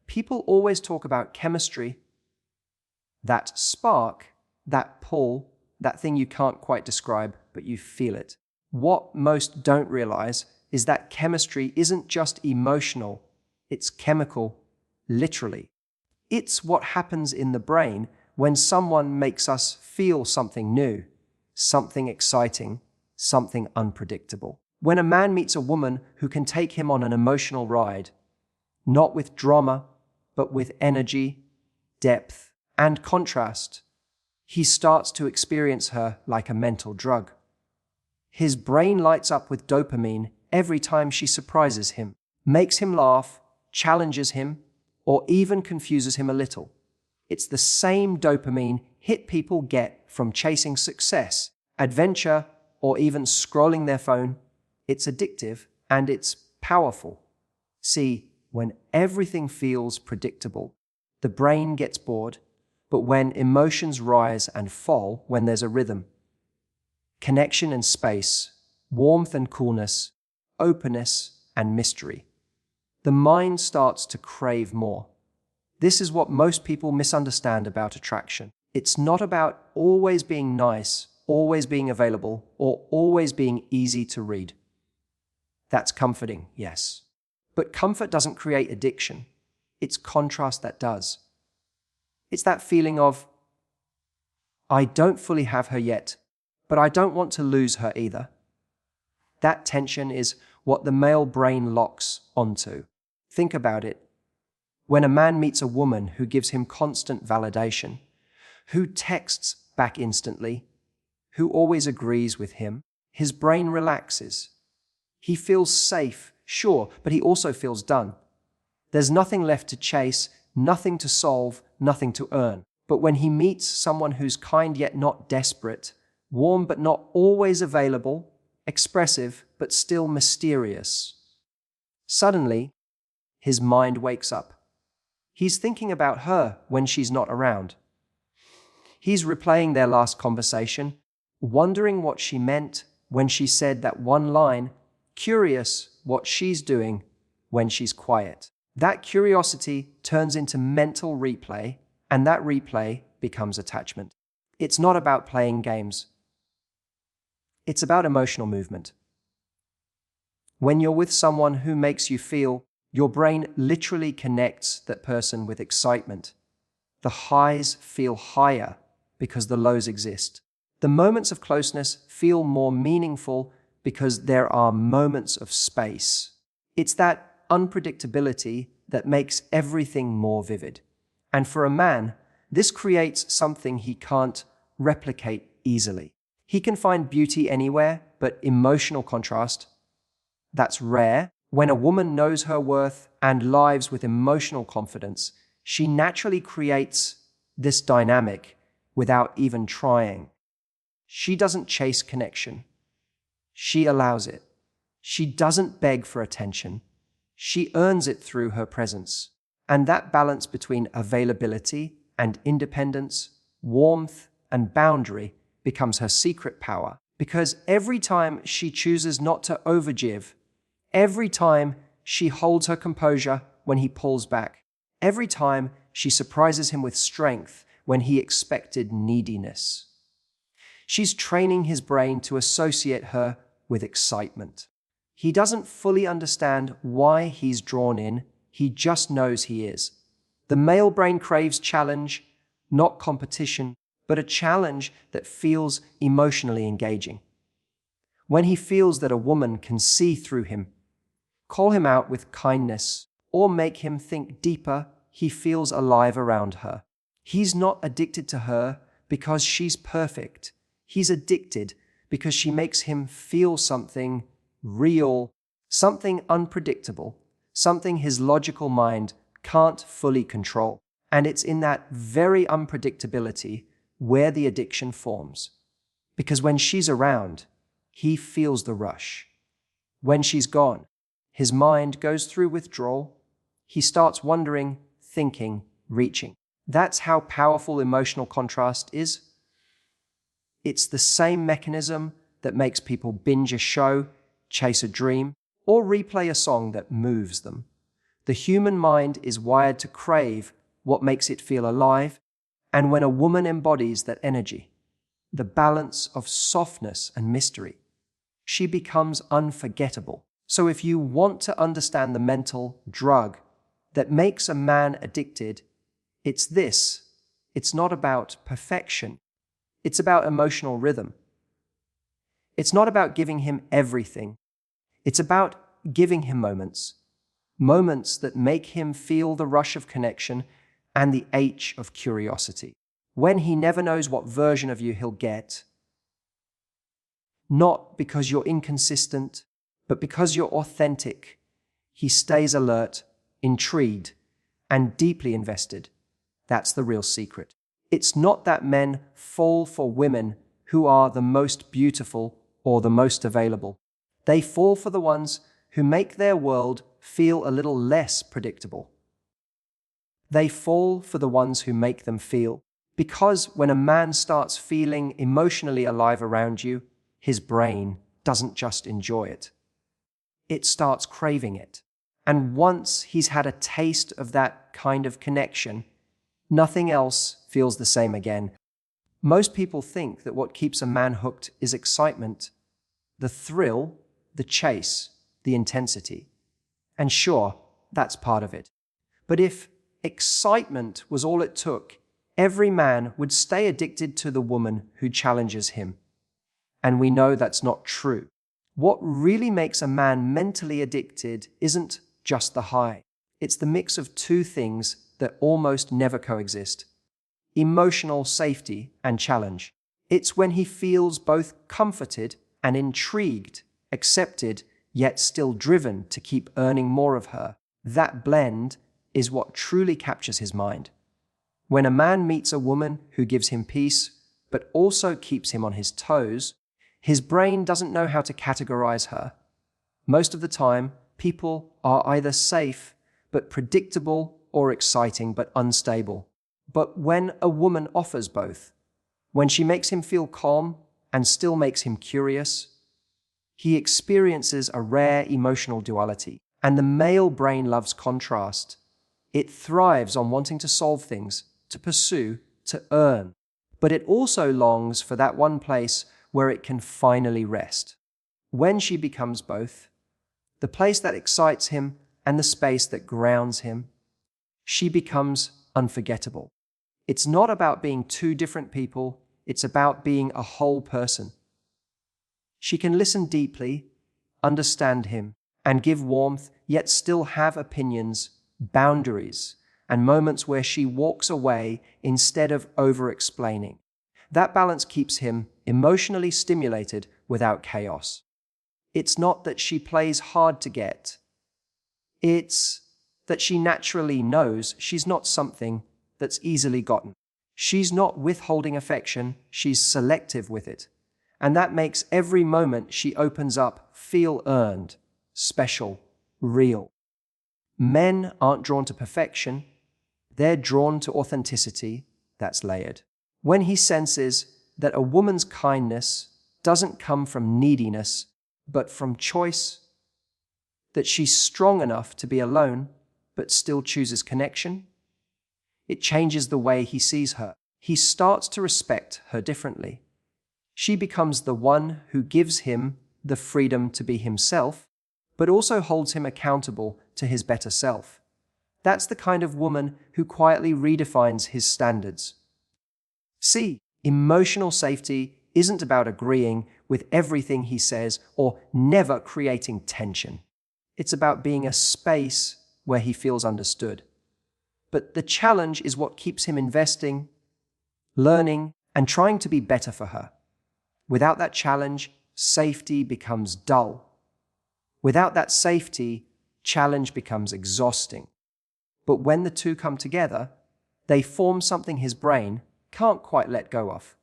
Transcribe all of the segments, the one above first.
People always talk about chemistry, that spark, that pull, that thing you can't quite describe, but you feel it. What most don't realize is that chemistry isn't just emotional, it's chemical, literally. It's what happens in the brain when someone makes us feel something new, something exciting, something unpredictable. When a man meets a woman who can take him on an emotional ride, not with drama, but with energy, depth, and contrast, he starts to experience her like a mental drug. His brain lights up with dopamine every time she surprises him, makes him laugh, challenges him, or even confuses him a little. It's the same dopamine hit people get from chasing success, adventure, or even scrolling their phone. It's addictive and it's powerful. See, when everything feels predictable, the brain gets bored, but when emotions rise and fall, when there's a rhythm, connection and space, warmth and coolness, openness and mystery, the mind starts to crave more. This is what most people misunderstand about attraction. It's not about always being nice, always being available, or always being easy to read. That's comforting, yes. But comfort doesn't create addiction. It's contrast that does. It's that feeling of, I don't fully have her yet, but I don't want to lose her either. That tension is what the male brain locks onto. Think about it. When a man meets a woman who gives him constant validation, who texts back instantly, who always agrees with him, his brain relaxes. He feels safe, sure, but he also feels done. There's nothing left to chase, nothing to solve, nothing to earn. But when he meets someone who's kind yet not desperate, warm but not always available, expressive but still mysterious, suddenly, his mind wakes up. He's thinking about her when she's not around. He's replaying their last conversation, wondering what she meant when she said that one line, curious what she's doing when she's quiet. That curiosity turns into mental replay, and that replay becomes attachment. It's not about playing games. It's about emotional movement. When you're with someone who makes you feel, your brain literally connects that person with excitement. The highs feel higher because the lows exist. The moments of closeness feel more meaningful because there are moments of space. It's that unpredictability that makes everything more vivid. And for a man, this creates something he can't replicate easily. He can find beauty anywhere, but emotional contrast, that's rare. When a woman knows her worth and lives with emotional confidence, she naturally creates this dynamic without even trying. She doesn't chase connection. She allows it. She doesn't beg for attention. She earns it through her presence. And that balance between availability and independence, warmth and boundary becomes her secret power. Because every time she chooses not to overgive, every time she holds her composure when he pulls back, every time she surprises him with strength when he expected neediness, she's training his brain to associate her with excitement. He doesn't fully understand why he's drawn in, he just knows he is. The male brain craves challenge, not competition, but a challenge that feels emotionally engaging. When he feels that a woman can see through him, call him out with kindness, or make him think deeper, he feels alive around her. He's not addicted to her because she's perfect. He's addicted because she makes him feel something real, something unpredictable, something his logical mind can't fully control. And it's in that very unpredictability where the addiction forms. Because when she's around, he feels the rush. When she's gone, his mind goes through withdrawal. He starts wondering, thinking, reaching. That's how powerful emotional contrast is. It's the same mechanism that makes people binge a show, chase a dream, or replay a song that moves them. The The human mind is wired to crave what makes it feel alive, and when a woman embodies that energy, the balance of softness and mystery, she becomes unforgettable. So if you want to understand the mental drug that makes a man addicted, it's this. It's not about perfection. It's about emotional rhythm. It's not about giving him everything. It's about giving him moments. Moments that make him feel the rush of connection and the ache of curiosity. When he never knows what version of you he'll get. Not because you're inconsistent, but because you're authentic. He stays alert, intrigued, and deeply invested. That's the real secret. It's not that men fall for women who are the most beautiful or the most available. They fall for the ones who make their world feel a little less predictable. They fall for the ones who make them feel. Because when a man starts feeling emotionally alive around you, his brain doesn't just enjoy it. It starts craving it. And once he's had a taste of that kind of connection, nothing else feels the same again. Most people think that what keeps a man hooked is excitement, the thrill, the chase, the intensity. And sure, that's part of it. But if excitement was all it took, every man would stay addicted to the woman who challenges him. And we know that's not true. What really makes a man mentally addicted isn't just the high. It's the mix of two things that almost never coexist: emotional safety and challenge. It's when he feels both comforted and intrigued, accepted, yet still driven to keep earning more of her. That blend is what truly captures his mind. When a man meets a woman who gives him peace, but also keeps him on his toes, his brain doesn't know how to categorize her. Most of the time, people are either safe but predictable or exciting but unstable. But when a woman offers both, when she makes him feel calm and still makes him curious, he experiences a rare emotional duality. And the male brain loves contrast. It thrives on wanting to solve things, to pursue, to earn. But it also longs for that one place where it can finally rest. When she becomes both, the place that excites him and the space that grounds him, she becomes unforgettable. It's not about being two different people, it's about being a whole person. She can listen deeply, understand him, and give warmth, yet still have opinions, boundaries, and moments where she walks away instead of over-explaining. That balance keeps him emotionally stimulated without chaos. It's not that she plays hard to get. It's that she naturally knows she's not something that's easily gotten. She's not withholding affection, she's selective with it. And that makes every moment she opens up feel earned, special, real. Men aren't drawn to perfection, they're drawn to authenticity that's layered. When he senses that a woman's kindness doesn't come from neediness, but from choice, that she's strong enough to be alone, but still chooses connection, it changes the way he sees her. He starts to respect her differently. She becomes the one who gives him the freedom to be himself, but also holds him accountable to his better self. That's the kind of woman who quietly redefines his standards. See, emotional safety isn't about agreeing with everything he says or never creating tension. It's about being a space where he feels understood. But the challenge is what keeps him investing, learning, and trying to be better for her. Without that challenge, safety becomes dull. Without that safety, challenge becomes exhausting. But when the two come together, they form something his brain can't quite let go of.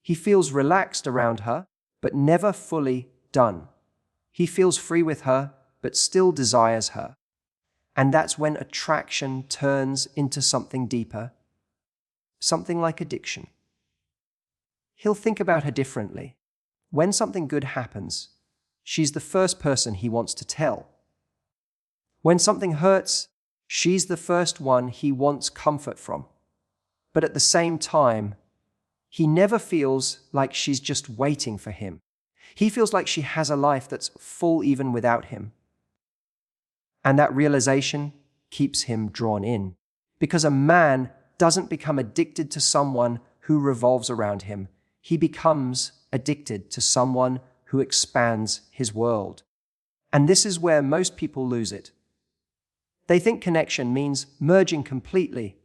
He feels relaxed around her, but never fully done. He feels free with her, but still desires her. And that's when attraction turns into something deeper, something like addiction. He'll think about her differently. When something good happens, she's the first person he wants to tell. When something hurts, she's the first one he wants comfort from. But at the same time, he never feels like she's just waiting for him. He feels like she has a life that's full even without him. And that realization keeps him drawn in. Because a man doesn't become addicted to someone who revolves around him. He becomes addicted to someone who expands his world. And this is where most people lose it. They think connection means merging completely,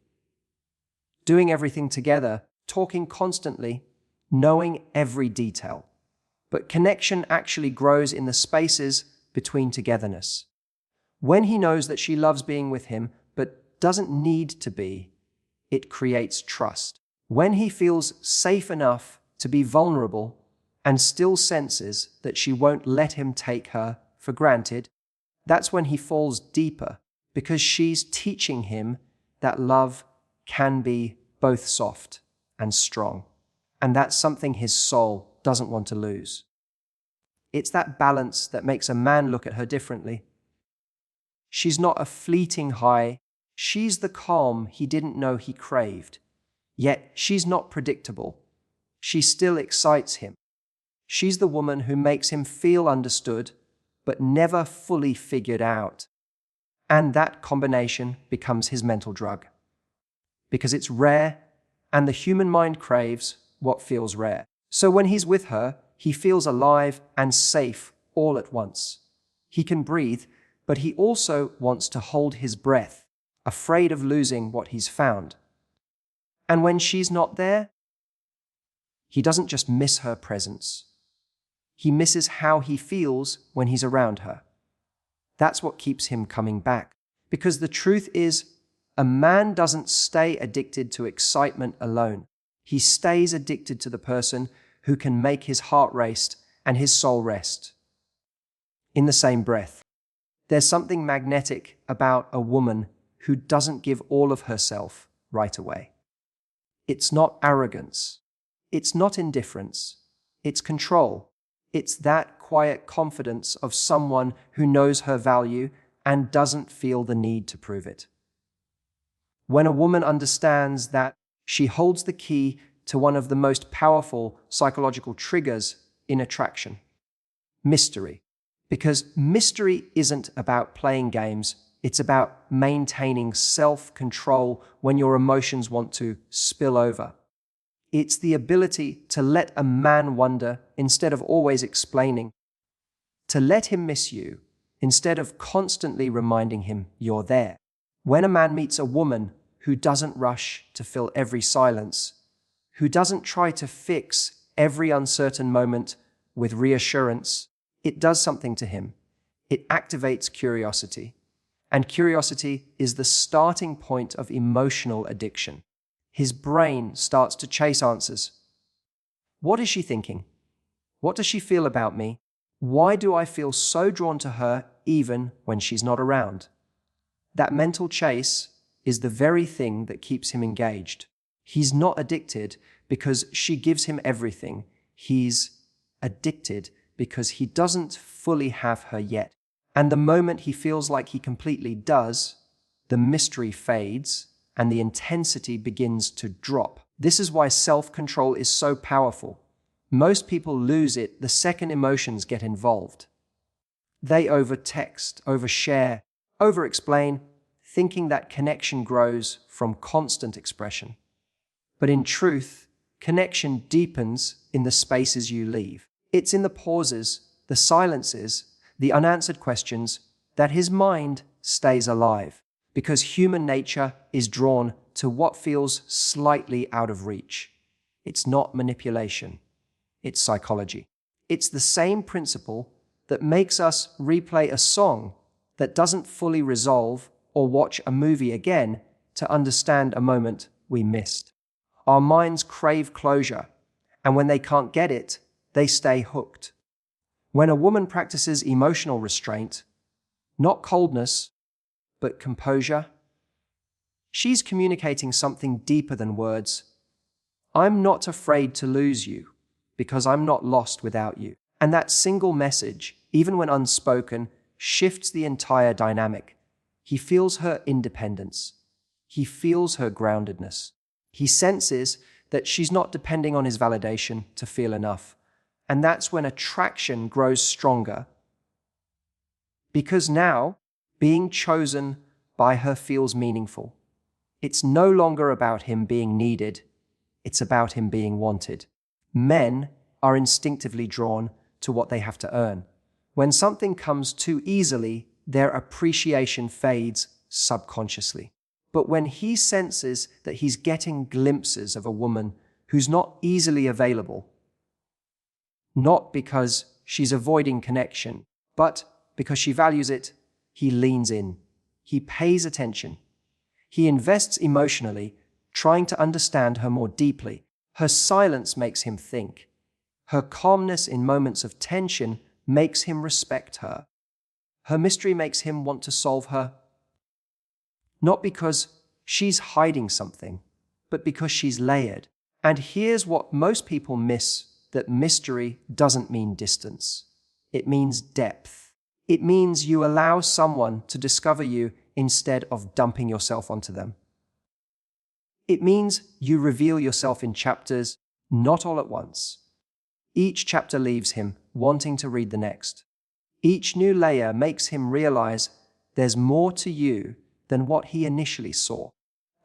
doing everything together, talking constantly, knowing every detail. But connection actually grows in the spaces between togetherness. When he knows that she loves being with him, but doesn't need to be, it creates trust. When he feels safe enough to be vulnerable and still senses that she won't let him take her for granted, that's when he falls deeper, because she's teaching him that love can be both soft and strong. And that's something his soul doesn't want to lose. It's that balance that makes a man look at her differently. She's not a fleeting high. She's the calm he didn't know he craved. Yet she's not predictable. She still excites him. She's the woman who makes him feel understood, but never fully figured out. And that combination becomes his mental drug. Because it's rare, and the human mind craves what feels rare. So when he's with her, he feels alive and safe all at once. He can breathe, but he also wants to hold his breath, afraid of losing what he's found. And when she's not there, he doesn't just miss her presence. He misses how he feels when he's around her. That's what keeps him coming back. Because the truth is, a man doesn't stay addicted to excitement alone. He stays addicted to the person who can make his heart race and his soul rest in the same breath. There's something magnetic about a woman who doesn't give all of herself right away. It's not arrogance. It's not indifference. It's control. It's that quiet confidence of someone who knows her value and doesn't feel the need to prove it. When a woman understands that, she holds the key to one of the most powerful psychological triggers in attraction: mystery. Because mystery isn't about playing games, it's about maintaining self-control when your emotions want to spill over. It's the ability to let a man wonder instead of always explaining, to let him miss you instead of constantly reminding him you're there. When a man meets a woman who doesn't rush to fill every silence, who doesn't try to fix every uncertain moment with reassurance, it does something to him. It activates curiosity. And curiosity is the starting point of emotional addiction. His brain starts to chase answers. What is she thinking? What does she feel about me? Why do I feel so drawn to her even when she's not around? That mental chase is the very thing that keeps him engaged. He's not addicted because she gives him everything. He's addicted because he doesn't fully have her yet. And the moment he feels like he completely does, the mystery fades and the intensity begins to drop. This is why self-control is so powerful. Most people lose it the second emotions get involved. They over-text, overshare, over-explain, thinking that connection grows from constant expression. But in truth, connection deepens in the spaces you leave. It's in the pauses, the silences, the unanswered questions that his mind stays alive, because human nature is drawn to what feels slightly out of reach. It's not manipulation. It's psychology. It's the same principle that makes us replay a song that doesn't fully resolve or watch a movie again to understand a moment we missed. Our minds crave closure, and when they can't get it, they stay hooked. When a woman practices emotional restraint, not coldness, but composure, she's communicating something deeper than words. I'm not afraid to lose you because I'm not lost without you. And that single message, even when unspoken, shifts the entire dynamic. He feels her independence. He feels her groundedness. He senses that she's not depending on his validation to feel enough. And that's when attraction grows stronger. Because now, being chosen by her feels meaningful. It's no longer about him being needed. It's about him being wanted. Men are instinctively drawn to what they have to earn. When something comes too easily, their appreciation fades subconsciously. But when he senses that he's getting glimpses of a woman who's not easily available, not because she's avoiding connection, but because she values it, he leans in. He pays attention. He invests emotionally, trying to understand her more deeply. Her silence makes him think. Her calmness in moments of tension makes him respect her. Her mystery makes him want to solve her, not because she's hiding something, but because she's layered. And here's what most people miss, that mystery doesn't mean distance. It means depth. It means you allow someone to discover you instead of dumping yourself onto them. It means you reveal yourself in chapters, not all at once. Each chapter leaves him wanting to read the next. Each new layer makes him realize there's more to you than what he initially saw.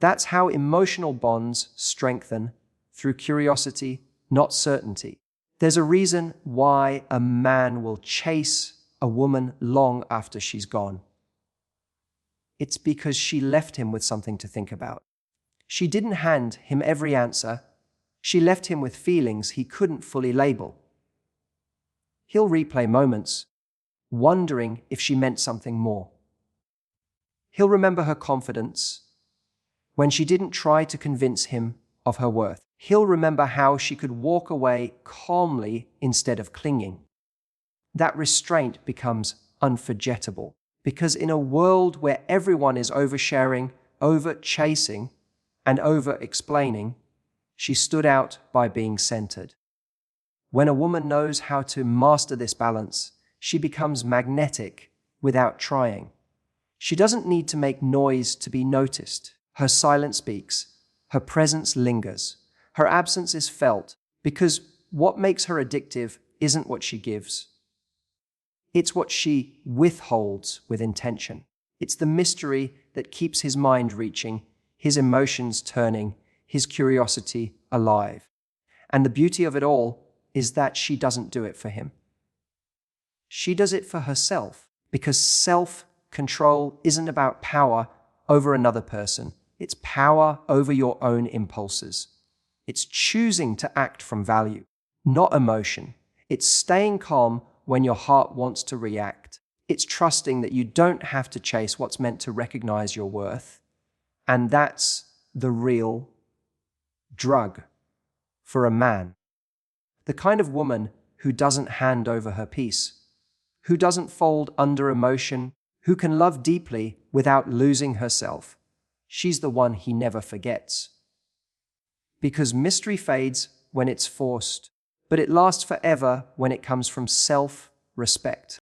That's how emotional bonds strengthen, through curiosity, not certainty. There's a reason why a man will chase a woman long after she's gone. It's because she left him with something to think about. She didn't hand him every answer. She left him with feelings he couldn't fully label. He'll replay moments, wondering if she meant something more. He'll remember her confidence when she didn't try to convince him of her worth. He'll remember how she could walk away calmly instead of clinging. That restraint becomes unforgettable, because in a world where everyone is oversharing, over-chasing, and over-explaining, she stood out by being centered. When a woman knows how to master this balance, she becomes magnetic without trying. She doesn't need to make noise to be noticed. Her silence speaks. Her presence lingers. Her absence is felt, because what makes her addictive isn't what she gives. It's what she withholds with intention. It's the mystery that keeps his mind reaching, his emotions turning, his curiosity alive. And the beauty of it all is that she doesn't do it for him. She does it for herself, because self-control isn't about power over another person. It's power over your own impulses. It's choosing to act from value, not emotion. It's staying calm when your heart wants to react. It's trusting that you don't have to chase what's meant to recognize your worth. And that's the real drug for a man. The kind of woman who doesn't hand over her peace, who doesn't fold under emotion, who can love deeply without losing herself. She's the one he never forgets. Because mystery fades when it's forced, but it lasts forever when it comes from self-respect.